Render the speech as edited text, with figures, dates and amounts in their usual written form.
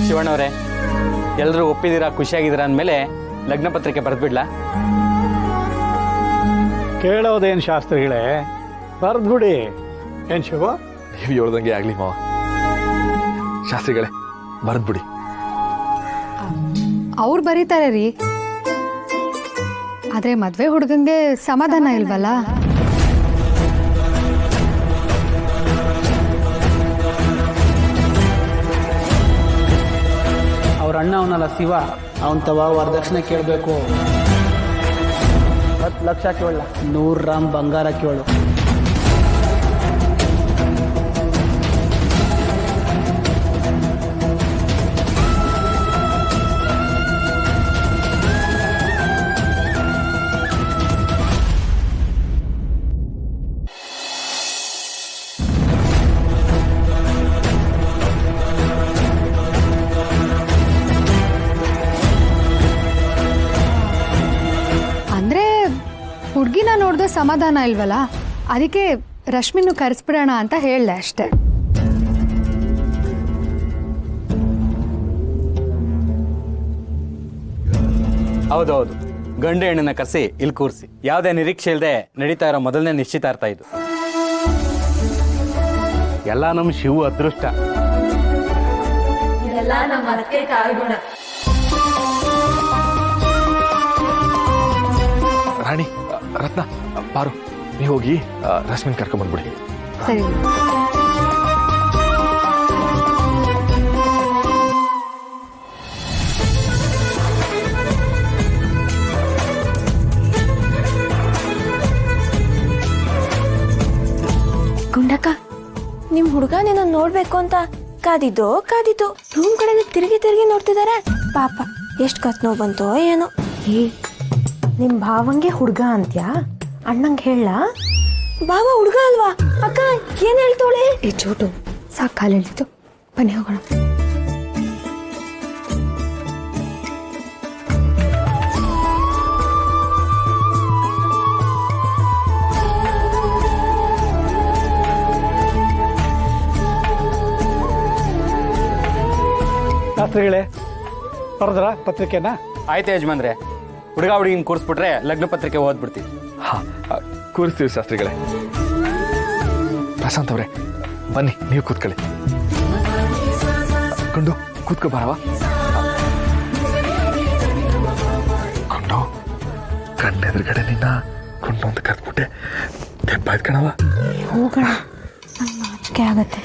ಶಿವಣ್ಣವ್ರೆ, ಎಲ್ಲರೂ ಒಪ್ಪಿದ್ದೀರಾ, ಖುಷಿಯಾಗಿದ್ದೀರಾ ಅಂದಮೇಲೆ ಲಗ್ನ ಪತ್ರಿಕೆ ಬರೆದ್ಬಿಡ್ಲಾ? ಕೇಳೋದೇನು ಶಾಸ್ತ್ರಿಗಳೇ, ಬರೆದ್ಬಿಡಿ. ಏನು ಶಿವ? ನೀವು ಹೇಳ್ದಂಗೆ ಆಗಲಿ ಮಾವ. ಶಾಸ್ತ್ರಿಗಳೇ, ಬರೆದ್ಬಿಡಿ. ಅವ್ರು ಬರೀತಾರೆ ರೀ, ಆದ್ರೆ ಮದ್ವೆ ಹುಡುಗಂಗೆ ಸಮಾಧಾನ ಇಲ್ವಲ್ಲ. ಅವ್ರ ಅಣ್ಣ ಅವನಲ್ಲ ಶಿವ, ಅವನ ತವ ವರದಕ್ಷಿಣೆ ಕೇಳಬೇಕು. 10 ಲಕ್ಷ ಕೇಳ, 100 ಗ್ರಾಮ್ ಬಂಗಾರ ಕೇಳು. ಹುಡುಗಿನ ನೋಡ್ದೆ ಸಮಾಧಾನ ಇಲ್ವಲ್ಲ, ಅದಕ್ಕೆ ರಶ್ಮಿನ್ನು ಕರೆಸ್ಬಿಡೋಣ ಅಂತ ಹೇಳ್ದೆ ಅಷ್ಟೆ. ಹೌದೌದು, ಗಂಡು ಹೆಣ್ಣನ್ನ ಕರೆಸಿ ಇಲ್ಲಿ ಕೂರಿಸಿ. ಯಾವುದೇ ನಿರೀಕ್ಷೆ ಇಲ್ಲದೆ ನಡೀತಾ ಇರೋ ಮೊದಲನೇ ನಿಶ್ಚಿತಾರ್ಥ ಇದು. ಎಲ್ಲ ನಮ್ಮ ಶಿವ ಅದೃಷ್ಟ. ಇದೆಲ್ಲ ನಮ್ಮ ಅತ್ತೆ ಕಾಲ್ಗುಣ. ರಾಣಿ, ರತ್ನ, ಪಾರು, ನೀವು ಹೋಗಿ ರಶ್ಮಿನ್ ಕರ್ಕೊಂಡ್ಬಂದ್ಬಿಡಿ. ಸರಿ. ಗುಂಡಕ್ಕ, ನಿಮ್ ಹುಡುಗ ನಿನ್ನ ನೋಡ್ಬೇಕು ಅಂತ ಕಾದಿದ್ದು ರೂಮ್ ಕಡೆ ತಿರುಗಿ ನೋಡ್ತಿದಾರೆ. ಪಾಪ ಎಷ್ಟ್ ಕತ್ ನೋವು ಬಂತೋ ಏನೋ. ನಿಮ್ ಭಾವಂಗೆ ಹುಡುಗ ಅಂತ್ಯಾ? ಅಣ್ಣಂಗೆ ಹೇಳ. ಭಾವ ಹುಡುಗ ಅಲ್ವಾ? ಅಕ್ಕ ಏನ್ ಹೇಳ್ತೋಳೆ? ಏ ಚೋಟು, ಸಾಕು ಕಾಲು ಎಳ್ದಿತ್ತು, ಬನ್ನಿ ಹೋಗೋಣ. ಶಾಸ್ತ್ರಿಗಳೇ, ಬರೆದ್ರ ಪತ್ರಿಕೆನ? ಆಯ್ತು ಯಜಮಾನ್ರೆ, ಹುಡುಗ ಹುಡುಗಿನ ಕೂರಿಸ್ಬಿಟ್ರೆ ಲಗ್ನ ಪತ್ರಿಕೆ ಓದ್ಬಿಡ್ತೀವಿ. ಹಾ, ಕೂರಿಸ್ತೀವಿ ಶಾಸ್ತ್ರಿಗಳೇ. ಪ್ರಶಾಂತ್ ಅವರೇ, ಬನ್ನಿ, ನೀವು ಕೂತ್ಕೊಳ್ಳಿ. ಕೊಂಡು ಕೂತ್ಕೋ ಬಾರವ. ಕೊಂಡು, ಕಣ್ಣೆದುರುಗಡೆ ನಿನ್ನ ಕೊಂಡು ಅಂತ ಕರೆದ್ಬಿಟ್ಟೆ. ತೆಪ್ಪಾಯ್ತು ಕಣವ. ಹೋಗೋಣ, ನಂಗೆ ನಾಚಿಕೆ ಆಗತ್ತೆ.